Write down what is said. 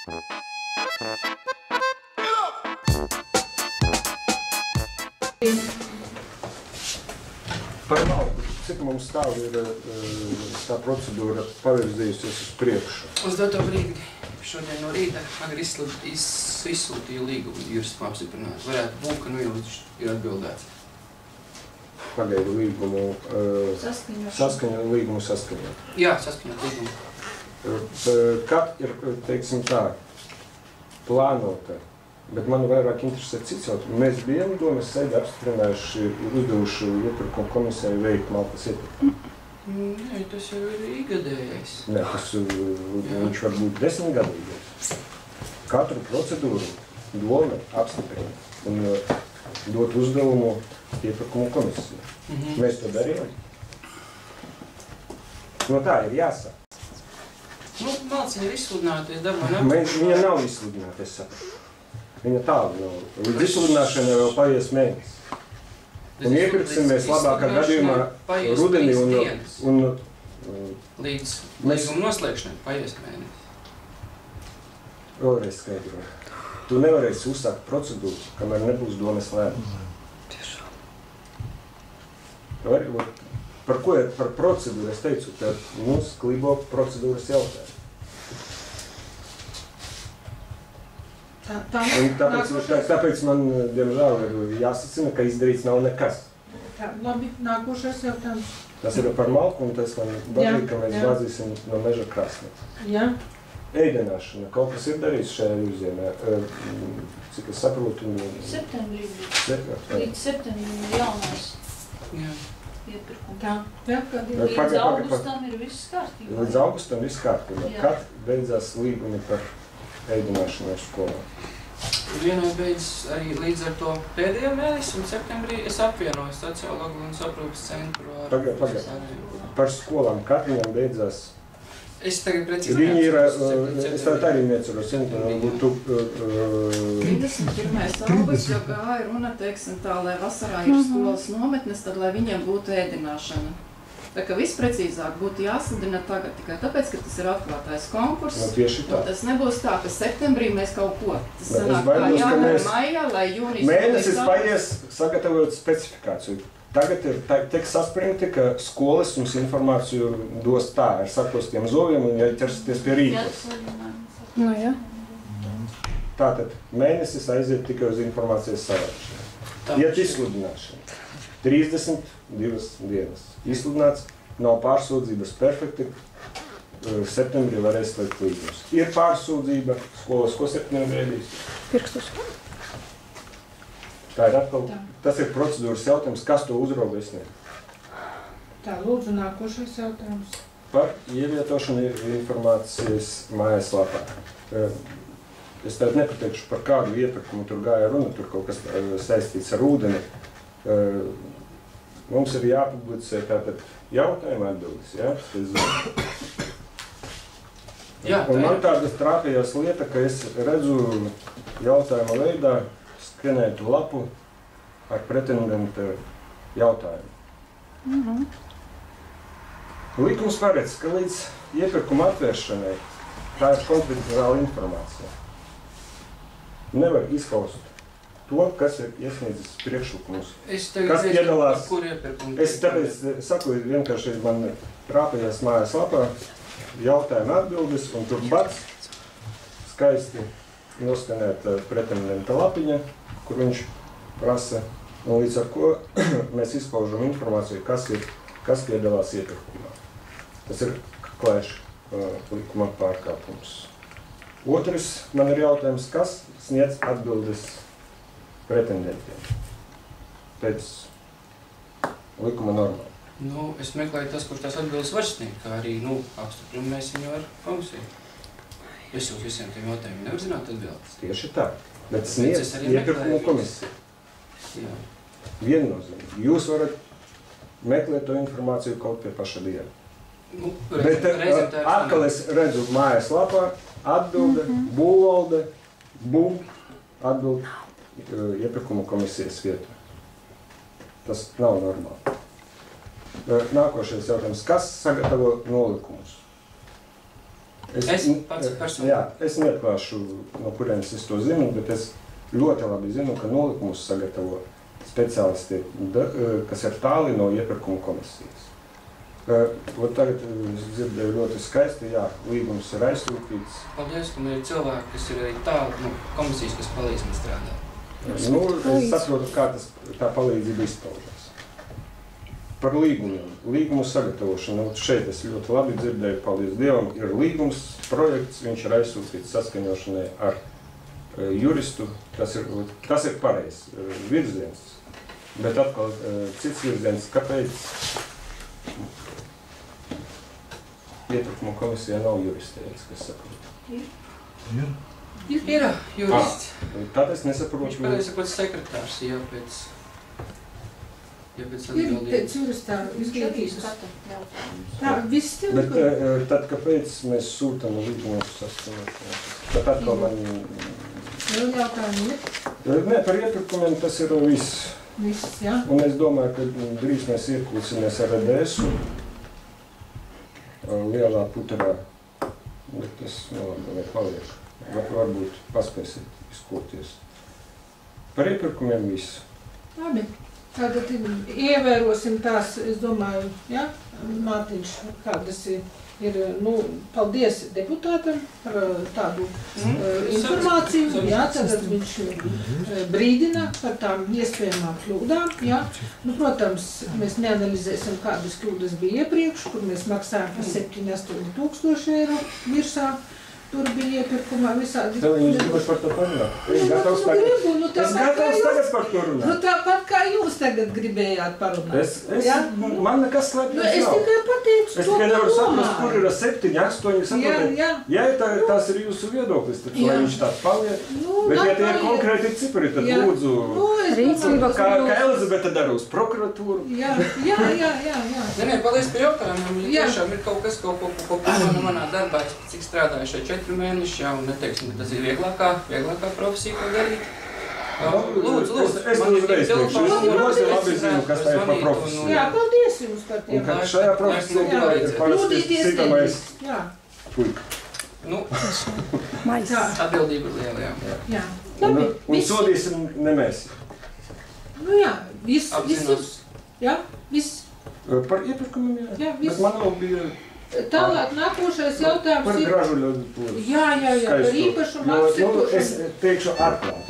Par naudu, cik mums stāv ir tā procedūra pavirzījusies uz priekšu? Uz doto brīdi šodien no rīta agri izsūtīju līgumu juristu apstiprināt. Varētu būt, ka nu jau ir atbildēts. Pagaidu līgumu līgumu saskaņot. Jā, saskaņot līgumu. Kad ir, teiksim tā, plānota, bet man vairāk interesē cits jautājums. Mēs bijām domas sēdi apstiprinājuši, uzdevuši iepirkumu komisijai veikt malkas iepirkumu. Nē, tas jau ir ikgadējais. Nē, viņš var būt 10 gadīgais. Katru procedūru doma apstiprina un dot uzdevumu iepirkumu komisiju. Mēs to darījām. No tā ir jāsaka. Nu, malciņa ir izsludināta, es domāju, Viņa nav izsludināta, es saku. Viņa tālu nav. Līdz izsludināšanai vēl paies mēnesis. Un iepirksimies labākā gadījumā rudenī un līdz līguma noslēgšanai paies mēnesis. Vēlreiz skaidroju. Tu nevarēsi uzsākt procedūru, kamēr nebūs domas lēmums. Par procedūru es teicu, ka mums klibo procedūras jautājumu. Tāpēc man, diemžēl, ir jāsacina, ka izdarīts nav nekas. Labi, nākošais jautājums. Tas ir par malku, un tas man bažīgi, ka mēs vāzīsim no meža krasni. Jā. Ēdināšana. Kaut kas ir darīts šajā virzienā. Cik es saprotu? Septembrī. Līdz septembrim ir jaunais. Jā. Iepirkums. Tā. Līdz augustam ir viss kārtībā. Līdz augustam viss kārtībā. Kad beidzās līgumi par ēdināšanu skolā? Vienai beidzas arī līdz ar to pēdējo mēnesi, un septembrī es apvienoju sociologu un aprūpes centru ar... Pagaid. Par skolām, kad viņam beidzās? Es tagad precīzi... Viņi ir, es tagad arī neceros, būtu... 31. augusts jau gāja runa, teiksim tā, lai vasarā ir skolas nometnes, tad lai viņiem būtu ēdināšana. Tā kā visprecīzāk būtu jāsadina tagad, tikai tāpēc, ka tas ir atklātais konkurss. No, tieši tā. Tas nebūs tā, ka septembrī mēs kaut ko. Tas Bet sanāk kā janvāra, maijā, lai jūnijas... Mēnesis paies sagatavot specifikāciju. Tagad ir tiek saspringti, ka skolas jums informāciju dos tā ar sakostiem zoviem un ķersaties pie rīkos. Nu, jā. Tātad mēnesis aiziet tikai uz informācijas savākšanu. Iet izsludināšana. 32 dienas. Izsludināts, nav pārsūdzības perfekti. Septembrī varēs slēgt līgumus. Ir pārsūdzība skolas, ko septembrī ēdīs? Pirkstus. Tā ir atkal, tas ir procedūras jautājums, kas to uzrauga, es nezinu. Tā, lūdzu, nākošais jautājums. Par ievietošanu informācijas mājaslapā. Es tātad nepateikšu, par kādu iepirkumu tur gāja runa, tur kaut kas saistīts ar ūdeni. Mums ir jāpublicē tātad jautājuma atbildes, jā? Un man tāda trāpījās lieta, ka es redzu jautājuma veidā skenētu lapu ar pretendenta jautājumu. Likums paredz, ka līdz iepirkuma atvēršanai tā ir konfidenciāla informācija. Nevar izpaust to, kas ir iesniedzis priekšlikumus. Kas piedalās? Es tāpēc saku, vienkārši man trāpījās mājaslapā jautājuma atbildes, un tur pats skaisti noskanēt pretendenta lapiņa, kur viņš prasa, un līdz ar ko mēs izpaužam informāciju, kas piedalās iepirkumā. Tas ir klēš likuma pārkāpums. Otrs, man ir jautājums, kas sniedz atbildes pretendentiem pēc likuma normām. Nu, es meklēju tas, kurš tās atbildes var sniegt, kā arī, apstiprinām mēs viņu ar komisiju. Es uz visiem tiem jautājumiem nevar zināt atbildes. Tieši tā, bet sniedz iepirkumu komisiju. Jā. Viennozīmīgi. Jūs varat meklēt to informāciju kaut pie paša diena. Nu, bet atkal es redzu mājaslapā atbilde, būvvalde, atbilde iepirkumu komisijas vietā. Tas nav normāli. Nākošais jautājums. Kas sagatavo nolikumus? Es pats personīgi. Jā, es neatklāšu, no kurienes es to zinu, bet es ļoti labi zinu, ka nolikumus sagatavo speciālisti, kas ir tāli no iepirkuma komisijas. Tagad es dzirdēju ļoti skaisti, jā, līgums ir aizsūtīts. Paldies, ka man ir cilvēki, kas ir arī tāli komisijas, kas palīdz man strādāt. Es saprotu, kā tā palīdzība izpaužas. Par līgumiem. Līgumu sagatavošanu. Šeit es ļoti labi dzirdēju, paldies Dievam, ir līgums, projekts, viņš ir aizsūtīts saskaņošanai ar juristu. Tas ir pareizs virziens. Bet atkal cits virziens, kāpēc iepirkuma komisijā nav juristējas, kas saprot? Ir jurists. Tad es nesaprotu. Viņš pareizi sakot sekretārs, ja pēc Ir pēc juristā izglītības. Tā, viss tev Bet tad, kāpēc mēs sūtam līgumus saskaņošanai? Tad atkal man... Vēl jautājumi ir? Nē, par iepirkumiem tas ir viss. Viss, jā. Un es domāju, ka drīz mēs iekūsimies ar EDS-u lielā putarā. Bet tas vēl paliek. Varbūt paspēsiet izkoties. Par iepirkumiem viss. Labi. Tātad ievērosim tās, es domāju, ja, Mārtiņš, kādas ir, paldies deputātam par tādu informāciju, jā, tātad viņš brīdina par tām iespējamām kļūdām, jā. Protams, mēs neanalizēsim, kādas kļūdas bija iepriekš, kur mēs maksājam par 7–8 tūkstoši eiro virsā. Tur bija iepirkumā visādi... Tev viņš gribaši par to parunāt. Es gatavs tagad par to runāt. Tāpat kā jūs tagad gribējāt parunāt. Man nekas slēpjas nav. Es tikai pateicu to, Es tikai nevaru saprast, kur ir 7, 8, saprotiet. Jā. Ja tās ir jūsu viedoklis, tad lai viņš tāds paliek. Bet ja tie ir konkrēti cipari, tad lūdzu, kā Elizabete dara uz prokuratūru. Jā. Nē, paldies par jautājumiem. Ja tiešām ir kaut kas, ko manā darbā, cik strādāju šeit 4 mēneši, jā, un neteiksim, ka tas ir vieglākā profesija, ko darīt. Lūdzu, Es uzreiz teikšu, es ļoti labi zinu, kas tā ir par profesiju. Jā, paldies jums par tiem. Un ka šajā profesijā ir parasti citamais puika. Atbildība ir liela, jā. Jā. Labi, Un sodīsim ne mēs. Jā, viss. Jā, viss. Par iepirkumiem, jā. Jā, viss. Bet man vēl bija... Tālāk nākošais jautājums par ir... gražuļu Jā, par īpašumu apsekošanu. Es teikšu atklāt.